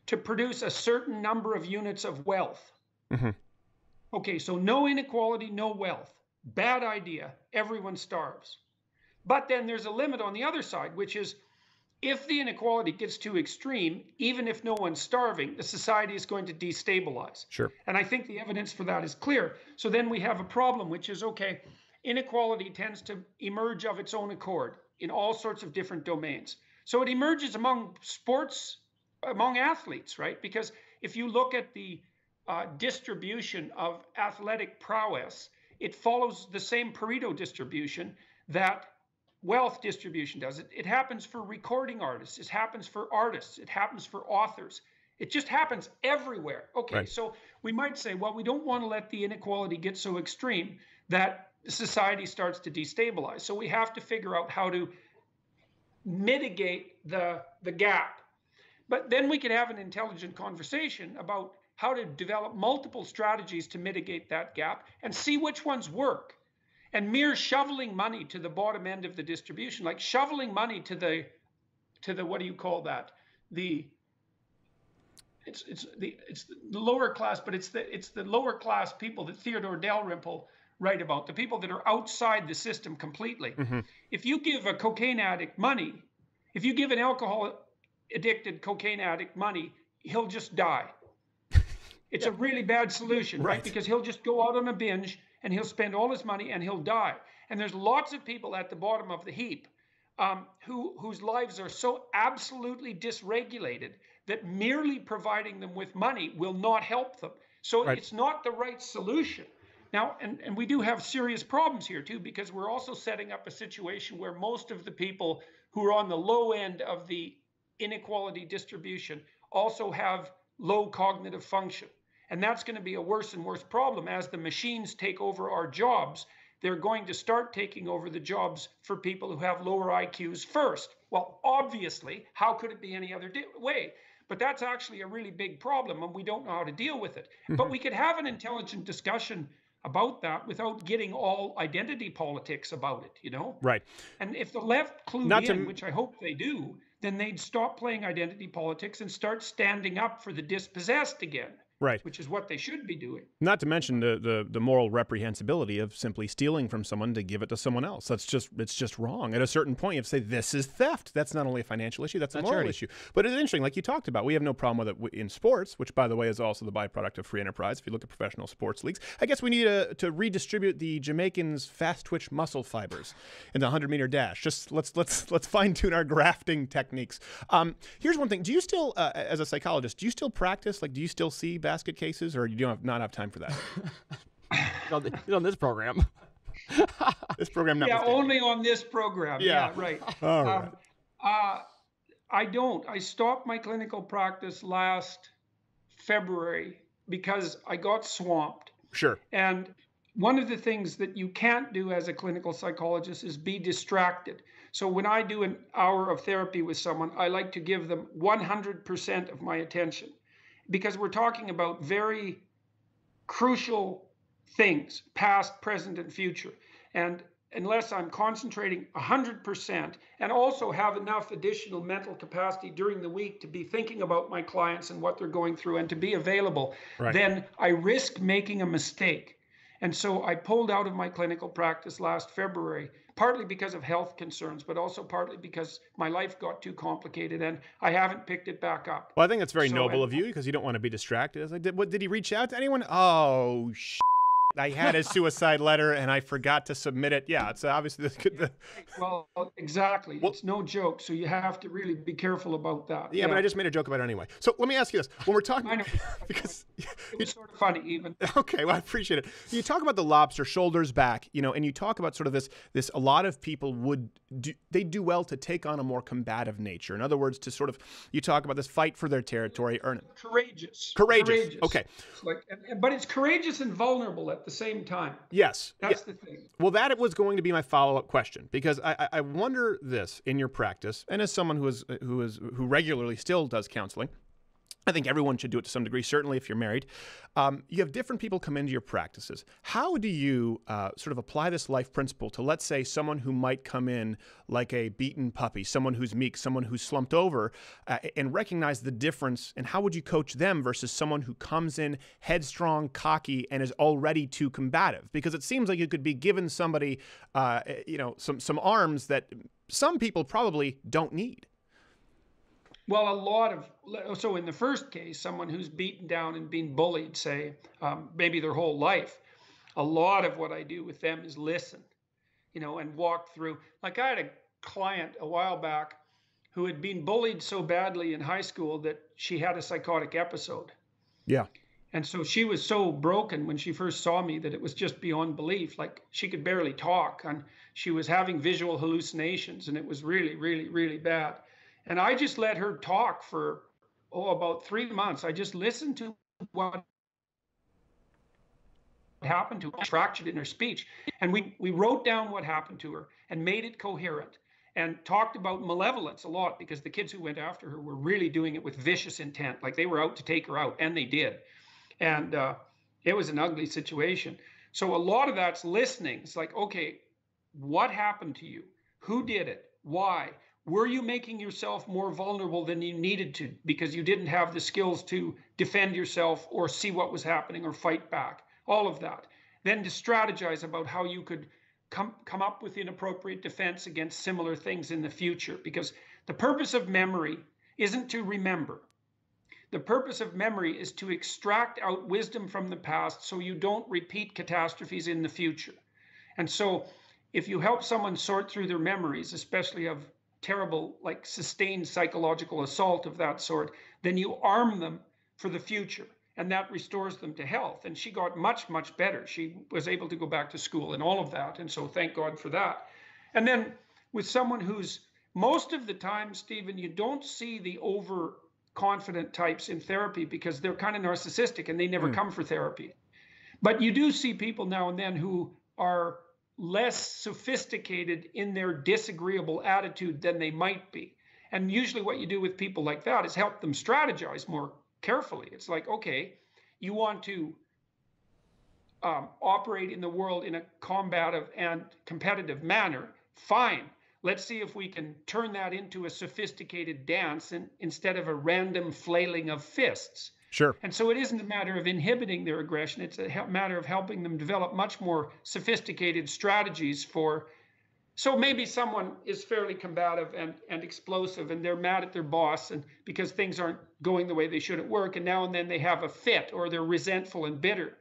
to produce a certain number of units of wealth. Mm-hmm. Okay, so no inequality, no wealth. Bad idea. Everyone starves. But then there's a limit on the other side, which is if the inequality gets too extreme, even if no one's starving, the society is going to destabilize. Sure. And I think the evidence for that is clear. So then we have a problem, which is, okay, inequality tends to emerge of its own accord in all sorts of different domains. So it emerges among sports, among athletes, right? Because if you look at the distribution of athletic prowess, it follows the same Pareto distribution that wealth distribution does. It happens for recording artists. It happens for artists. It happens for authors. It just happens everywhere. Okay, right. So we might say, well, we don't want to let the inequality get so extreme that society starts to destabilize. So we have to figure out how to mitigate the gap. But then we could have an intelligent conversation about how to develop multiple strategies to mitigate that gap and see which ones work. And mere shoveling money to the bottom end of the distribution, like shoveling money to the what do you call that? It's the lower class, but it's the lower class people that Theodore Dalrymple write about, the people that are outside the system completely. Mm-hmm. If you give a cocaine addict money, if you give an alcohol addicted cocaine addict money, he'll just die. It's a really bad solution, right? Because he'll just go out on a binge and he'll spend all his money and he'll die. And there's lots of people at the bottom of the heap whose lives are so absolutely dysregulated that merely providing them with money will not help them. So it's not the right solution. Now, and we do have serious problems here too, because we're also setting up a situation where most of the people who are on the low end of the inequality distribution also have low cognitive function. And that's going to be a worse and worse problem as the machines take over our jobs. They're going to start taking over the jobs for people who have lower IQs first. Well, obviously, how could it be any other way? But that's actually a really big problem, and we don't know how to deal with it. Mm-hmm. But we could have an intelligent discussion about that without getting all identity politics about it, you know? Right. And if the left clued in, which I hope they do, then they'd stop playing identity politics and start standing up for the dispossessed again. Right. Which is what they should be doing. Not to mention the moral reprehensibility of simply stealing from someone to give it to someone else. It's just wrong. At a certain point, you have to say, this is theft. That's not only a financial issue, that's a moral issue. But it's interesting, like you talked about, we have no problem with it in sports, which, by the way, is also the byproduct of free enterprise. If you look at professional sports leagues, I guess we need to redistribute the Jamaicans' fast-twitch muscle fibers in the 100-meter dash. Just let's fine-tune our grafting techniques. Here's one thing. Do you still, as a psychologist, do you still practice? Like, do you still see basket cases, or you don't not have time for that? on this program. This program, not only on this program. Yeah, right. All right. I don't. I stopped my clinical practice last February because I got swamped. Sure. And one of the things that you can't do as a clinical psychologist is be distracted. So when I do an hour of therapy with someone, I like to give them 100% of my attention, because we're talking about very crucial things, past, present, and future. And unless I'm concentrating 100% and also have enough additional mental capacity during the week to be thinking about my clients and what they're going through and to be available, Right. then I risk making a mistake. And so I pulled out of my clinical practice last February, partly because of health concerns, but also partly because my life got too complicated and I haven't picked it back up. Well, I think that's very So, noble and of you, because you don't want to be distracted. As I did, what did he reach out to anyone? Oh, I had his suicide letter and I forgot to submit it. Yeah, it's obviously well, exactly. Well, it's no joke. So you have to really be careful about that. yeah, but I just made a joke about it anyway. So let me ask you this: when we're talking, I know. because It was sort of funny even. okay, well, I appreciate it. You talk about the lobster, shoulders back, and you talk about sort of this. A lot of people they do well to take on a more combative nature. In other words, to sort of, you talk about this fight for their territory, earn it. Courageous. Okay. But it's courageous and vulnerable at the same time. Yes. That's the thing. Well, that was going to be my follow-up question, because I wonder this in your practice, and as someone who regularly still does counseling. I think everyone should do it to some degree, certainly if you're married. You have different people come into your practices. How do you sort of apply this life principle to, let's say, someone who might come in like a beaten puppy, someone who's meek, someone who's slumped over, and recognize the difference? And how would you coach them versus someone who comes in headstrong, cocky, and is already too combative? Because it seems like you could be given somebody, some arms that some people probably don't need. Well, so in the first case, someone who's beaten down and been bullied, say, maybe their whole life, a lot of what I do with them is listen, and walk through. Like, I had a client a while back who had been bullied so badly in high school that she had a psychotic episode. Yeah. And so she was so broken when she first saw me that it was just beyond belief. Like, she could barely talk, and she was having visual hallucinations, and it was really, really, really bad. And I just let her talk for, about 3 months. I just listened to what happened to her, fractured in her speech. And we wrote down what happened to her and made it coherent, and talked about malevolence a lot, because the kids who went after her were really doing it with vicious intent. Like, they were out to take her out, and they did. And it was an ugly situation. So a lot of that's listening. It's like, okay, what happened to you? Who did it? Why? Were you making yourself more vulnerable than you needed to because you didn't have the skills to defend yourself or see what was happening or fight back? All of that. Then to strategize about how you could come up with an appropriate defense against similar things in the future. Because the purpose of memory isn't to remember. The purpose of memory is to extract out wisdom from the past so you don't repeat catastrophes in the future. And so if you help someone sort through their memories, especially of terrible, like, sustained psychological assault of that sort, then you arm them for the future, and that restores them to health. And she got much, much better. She was able to go back to school and all of that. And so thank God for that. And then with someone who's, most of the time, Stephen, you don't see the overconfident types in therapy because they're kind of narcissistic and they never come for therapy. But you do see people now and then who are less sophisticated in their disagreeable attitude than they might be. And usually what you do with people like that is help them strategize more carefully. It's like, okay, you want to operate in the world in a combative and competitive manner. Fine. Let's see if we can turn that into a sophisticated dance instead of a random flailing of fists. Sure. And so it isn't a matter of inhibiting their aggression. It's a matter of helping them develop much more sophisticated strategies for. So maybe someone is fairly combative and explosive, and they're mad at their boss and because things aren't going the way they should at work, and now and then they have a fit, or they're resentful and bitter.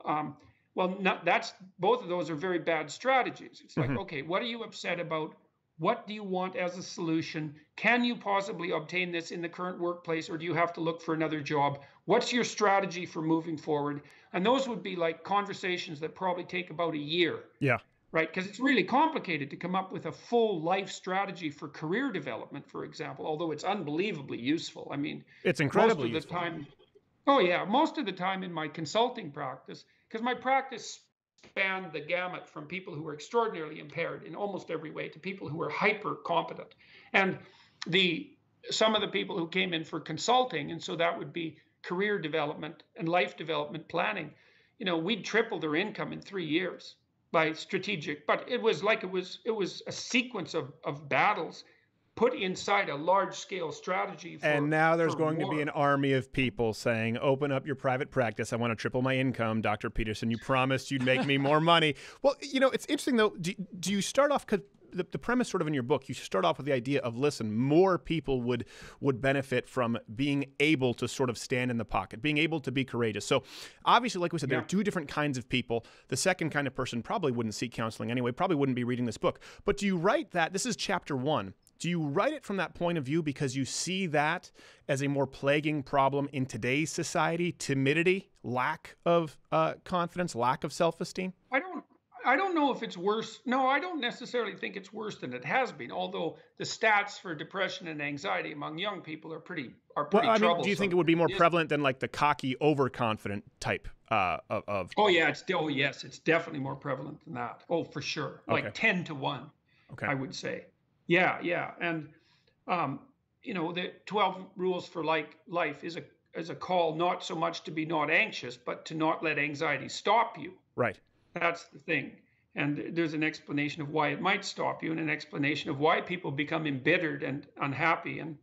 Both of those are very bad strategies. It's like, okay, what are you upset about? What do you want as a solution? Can you possibly obtain this in the current workplace, or do you have to look for another job? What's your strategy for moving forward? And those would be like conversations that probably take about a year. Yeah. Right? Because it's really complicated to come up with a full life strategy for career development, for example, although it's unbelievably useful. I mean, it's incredibly useful. Most of the time in my consulting practice, because my practice spanned the gamut from people who were extraordinarily impaired in almost every way to people who were hyper competent. And some of the people who came in for consulting, and so that would be career development and life development planning, we'd triple their income in 3 years by strategic. But it was a sequence of battles put inside a large-scale strategy. And now there's going to be an army of people saying, open up your private practice. I want to triple my income. Dr. Peterson, you promised you'd make me more money. Well, it's interesting, though. Do you start off, because the premise sort of in your book, you start off with the idea of, listen, more people would benefit from being able to sort of stand in the pocket, being able to be courageous. So obviously, like we said, there are two different kinds of people. The second kind of person probably wouldn't seek counseling anyway, probably wouldn't be reading this book. But do you write that? This is chapter 1. Do you write it from that point of view because you see that as a more plaguing problem in today's society? Timidity, lack of confidence, lack of self-esteem? I don't know if it's worse. No, I don't necessarily think it's worse than it has been, although the stats for depression and anxiety among young people are pretty troublesome. Do you think it would be more prevalent than like the cocky, overconfident type of? Oh, yeah. Yes, it's definitely more prevalent than that. Oh, for sure. Like 10 to 1, I would say. Yeah. And, the 12 rules for life is a call not so much to be not anxious, but to not let anxiety stop you. Right. That's the thing. And there's an explanation of why it might stop you and an explanation of why people become embittered and unhappy and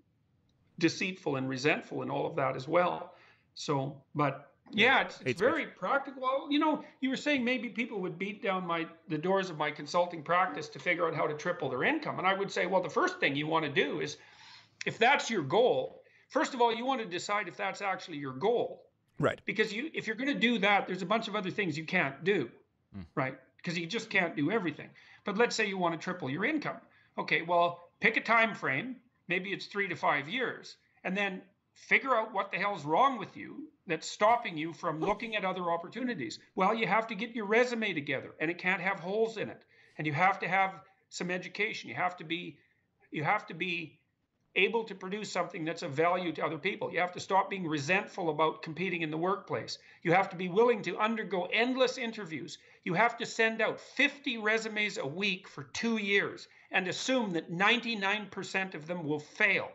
deceitful and resentful and all of that as well. So, but yeah, it's very practical. Well, you were saying maybe people would beat down the doors of my consulting practice to figure out how to triple their income. And I would say, well, the first thing you want to do is, if that's your goal, first of all, you want to decide if that's actually your goal. Right. Because if you're going to do that, there's a bunch of other things you can't do. Right. Because you just can't do everything. But let's say you want to triple your income. Okay, well, pick a time frame. Maybe it's 3 to 5 years. And then figure out what the hell's wrong with you that's stopping you from looking at other opportunities. Well, you have to get your resume together, and it can't have holes in it. And you have to have some education. You have to be able to produce something that's of value to other people. You have to stop being resentful about competing in the workplace. You have to be willing to undergo endless interviews. You have to send out 50 resumes a week for 2 years and assume that 99% of them will fail.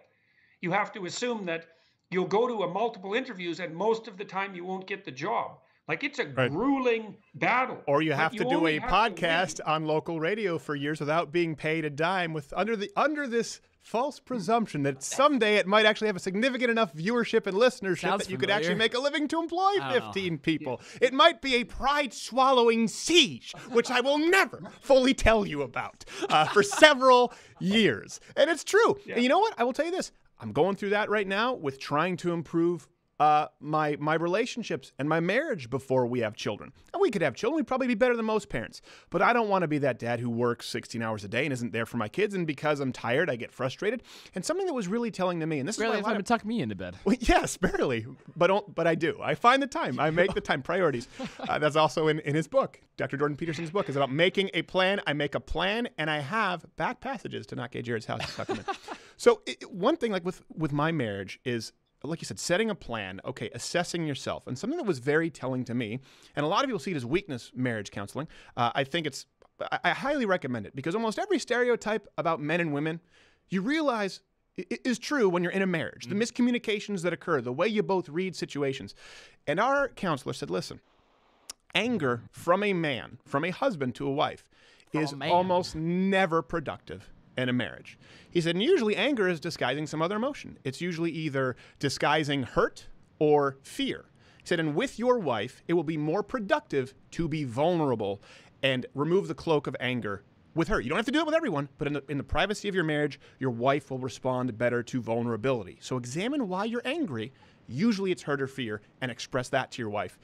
You have to assume that you'll go to multiple interviews and most of the time you won't get the job. Like, it's a grueling battle. Or you have to do a podcast on local radio for years without being paid a dime under this false presumption that someday it might actually have a significant enough viewership and listenership that you could actually make a living to employ 15 people. Yeah. It might be a pride-swallowing siege, which I will never fully tell you about for several years. And it's true. Yeah. And you know what? I will tell you this. I'm going through that right now with trying to improve my relationships and my marriage before we have children. And we could have children. We'd probably be better than most parents. But I don't want to be that dad who works 16 hours a day and isn't there for my kids. And because I'm tired, I get frustrated. And something that was really telling to me, and this barely is why time to tuck me into bed. Well, yes, barely. But I do. I find the time. I make the time. Priorities. That's also in his book. Dr. Jordan Peterson's book is about making a plan. I make a plan, and I have back passages to not get Jared's house. To tuck him in. So one thing, like with my marriage, is, like you said, setting a plan, okay, assessing yourself. And something that was very telling to me, and a lot of people see it as weakness, marriage counseling. I highly recommend it because almost every stereotype about men and women, you realize is true when you're in a marriage. The miscommunications that occur, the way you both read situations. And our counselor said, listen, anger from a man, from a husband to a wife, is almost never productive in a marriage. He said, and usually anger is disguising some other emotion. It's usually either disguising hurt or fear. He said, and with your wife, it will be more productive to be vulnerable and remove the cloak of anger with her. You don't have to do it with everyone, but in the privacy of your marriage, your wife will respond better to vulnerability. So examine why you're angry. Usually it's hurt or fear, and express that to your wife.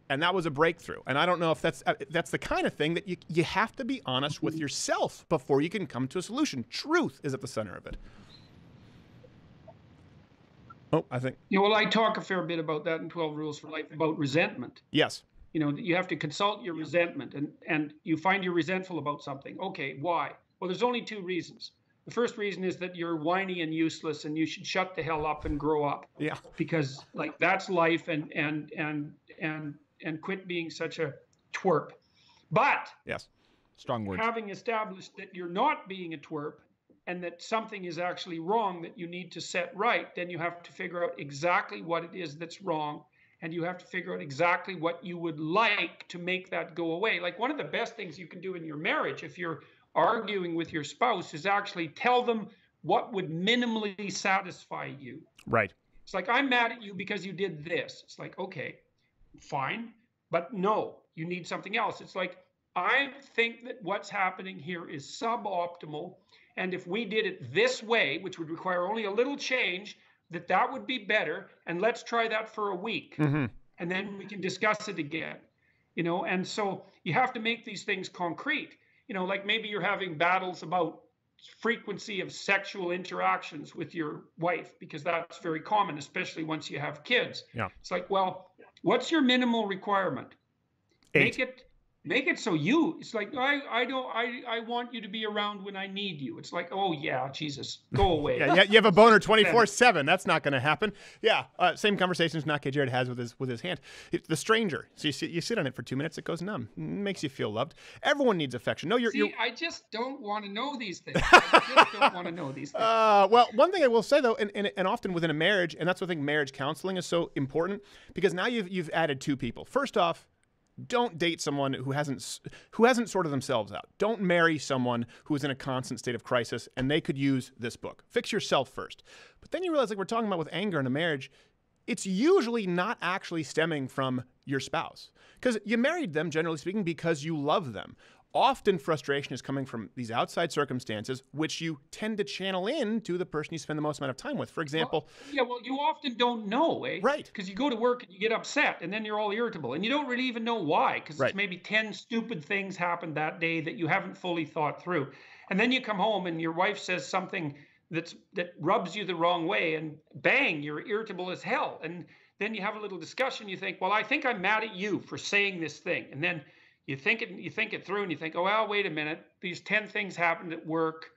And that was a breakthrough. And I don't know if that's the kind of thing that you have to be honest with yourself before you can come to a solution. Truth is at the center of it. Oh, I think. Well, I talk a fair bit about that in 12 Rules for Life, about resentment. Yes. You have to consult your resentment, and you find you're resentful about something. Okay, why? Well, there's only 2 reasons. The first reason is that you're whiny and useless, and you should shut the hell up and grow up. Yeah. Because that's life, and quit being such a twerp. But yes, strong words. Having established that you're not being a twerp and that something is actually wrong that you need to set right, then you have to figure out exactly what it is that's wrong. And you have to figure out exactly what you would like to make that go away. Like, one of the best things you can do in your marriage, if you're arguing with your spouse, is actually tell them what would minimally satisfy you. Right. It's like, I'm mad at you because you did this. It's like, okay, fine. But no, you need something else. It's like, I think that what's happening here is suboptimal. And if we did it this way, which would require only a little change, that would be better. And let's try that for a week. Mm-hmm. And then we can discuss it again. And so you have to make these things concrete. Like, maybe you're having battles about frequency of sexual interactions with your wife, because that's very common, especially once you have kids. Yeah. It's like, well, what's your minimal requirement? 8. Make it so it's like, I want you to be around when I need you. It's like, oh yeah, Jesus, go away. Yeah, you have a boner 24/7. That's not going to happen. Yeah, same conversations Knock Jared has with his hand. The stranger. So you sit on it for 2 minutes, it goes numb. It makes you feel loved. Everyone needs affection. No, you're. I just don't want to know these things. I just don't want to know these things. Well, one thing I will say though, and often within a marriage, and that's why I think marriage counseling is so important, because now you've added 2 people. First off, don't date someone who hasn't sorted themselves out. Don't marry someone who is in a constant state of crisis, and they could use this book. Fix yourself first. But then you realize, like we're talking about with anger in a marriage, it's usually not actually stemming from your spouse. Because you married them, generally speaking, because you love them. Often frustration is coming from these outside circumstances, which you tend to channel in to the person you spend the most amount of time with. For example... Well, you often don't know, eh? Right. Because you go to work and you get upset, and then you're all irritable, and you don't really even know why, because right. maybe 10 stupid things happened that day that you haven't fully thought through. And then you come home and your wife says something that rubs you the wrong way, and bang, you're irritable as hell. And then you have a little discussion. You think, well, I think I'm mad at you for saying this thing. And then you think it through, and you think, oh, well, wait a minute. These 10 things happened at work.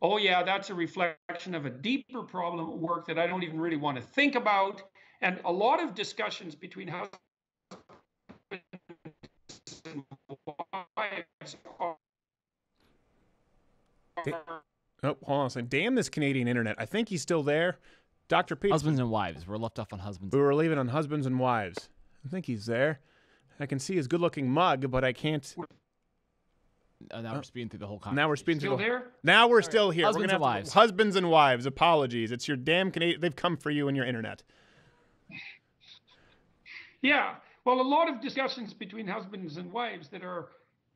Oh, yeah, that's a reflection of a deeper problem at work that I don't even really want to think about. And a lot of discussions between husbands and wives are... Oh, hold on a second. Damn this Canadian internet. I think he's still there. Dr. Peterson. Husbands and wives. We're left off on husbands. We were leaving on husbands and wives. I think he's there. I can see his good-looking mug, but I can't. Now we're speeding through the whole conversation. Now we're speeding Still through. there? Now we're still here. Husbands and wives. Husbands and wives. Apologies. It's your damn Canadian. They've come for you and your internet. Yeah. Well, a lot of discussions between husbands and wives that are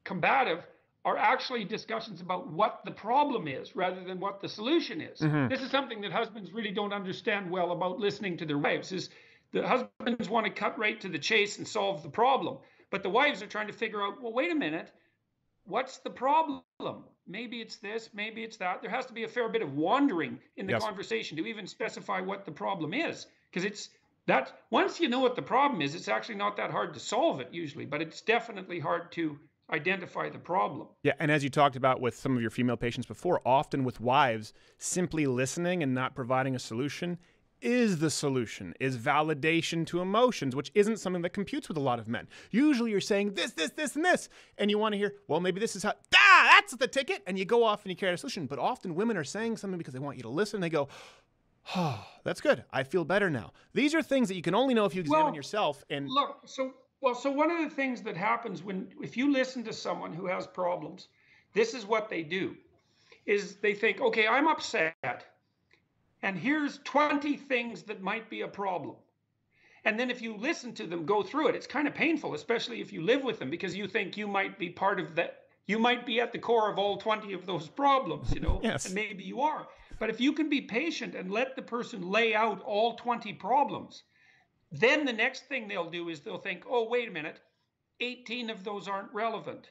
combative are actually discussions about what the problem is rather than what the solution is. Mm-hmm. This is something that husbands really don't understand well about listening to their wives. Is the husbands want to cut right to the chase and solve the problem, but the wives are trying to figure out, well, wait a minute, what's the problem? Maybe it's this, maybe it's that. There has to be a fair bit of wandering in the conversation to even specify what the problem is, because it's that once you know what the problem is, it's actually not that hard to solve it usually, but it's definitely hard to identify the problem. Yeah, and as you talked about with some of your female patients before, often with wives, simply listening and not providing a solution is the solution, is validation to emotions, which isn't something that computes with a lot of men. Usually you're saying this, and this, and you want to hear, well, maybe this is how, that's the ticket, and you go off and you carry a solution. But often women are saying something because they want you to listen. They go, oh, that's good. I feel better now. These are things that you can only know if you examine yourself. And look, so one of the things that happens if you listen to someone who has problems, this is what they do, is they think, okay, I'm upset, and here's 20 things that might be a problem. And then if you listen to them go through it, it's kind of painful, especially if you live with them, because you think you might be part of that. You might be at the core of all 20 of those problems, Yes. And maybe you are. But if you can be patient and let the person lay out all 20 problems, then the next thing they'll do is they'll think, oh, wait a minute, 18 of those aren't relevant.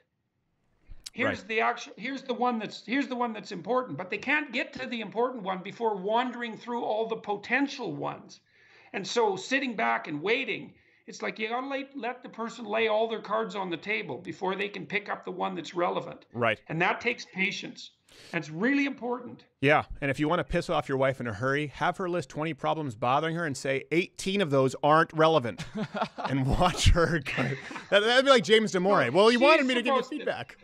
Here's the one that's important, but they can't get to the important one before wandering through all the potential ones. And so sitting back and waiting It's like you gotta let the person lay all their cards on the table before they can pick up the one that's relevant. Right. And that takes patience. And it's really important. Yeah, and if you want to piss off your wife in a hurry, have her list 20 problems bothering her and say 18 of those aren't relevant, and watch her. That'd be like James Damore. Well, you wanted me to give you feedback.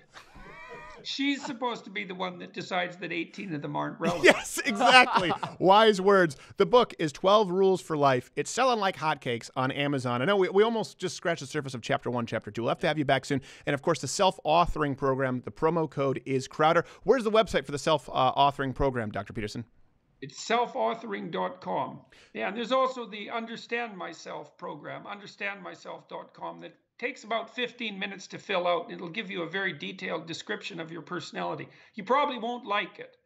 She's supposed to be the one that decides that 18 of them aren't relevant. Yes, exactly. Wise words. The book is 12 Rules for Life. It's selling like hotcakes on Amazon. I know we almost just scratched the surface of Chapter 1, Chapter 2. We'll have to have you back soon. And, of course, the self-authoring program, the promo code is Crowder. Where's the website for the self-authoring program, Dr. Peterson? It's selfauthoring.com. Yeah, and there's also the Understand Myself program, understandmyself.com, that takes about 15 minutes to fill out. It'll give you a very detailed description of your personality. You probably won't like it.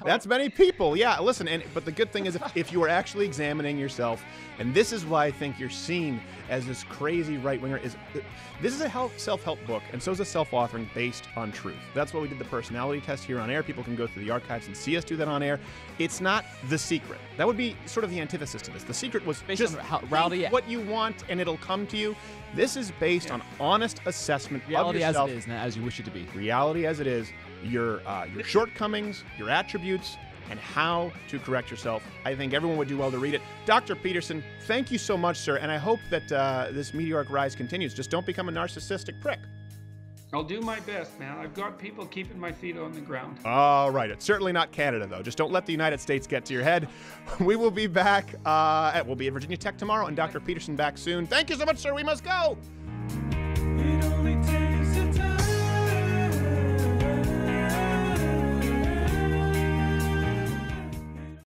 That's many people. Yeah, listen, but the good thing is if you are actually examining yourself, and this is why I think you're seen as this crazy right-winger, this is a self-help book, and so is a self-authoring based on truth. That's why we did the personality test here on air. People can go through the archives and see us do that on air. It's not The Secret. That would be sort of the antithesis to this. The Secret was based just on reality, what you want, and it'll come to you. This is based on honest assessment reality of yourself. As it is, not as you wish it to be. Reality as it is. Your shortcomings, your attributes, and how to correct yourself. I think everyone would do well to read it. Dr. Peterson, thank you so much, sir, and I hope that this meteoric rise continues. Just don't become a narcissistic prick. I'll do my best, man. I've got people keeping my feet on the ground. All right. It's certainly not Canada, though. Just don't let the United States get to your head. We will be back. We'll be at Virginia Tech tomorrow, and Dr. Peterson back soon. Thank you so much, sir. We must go.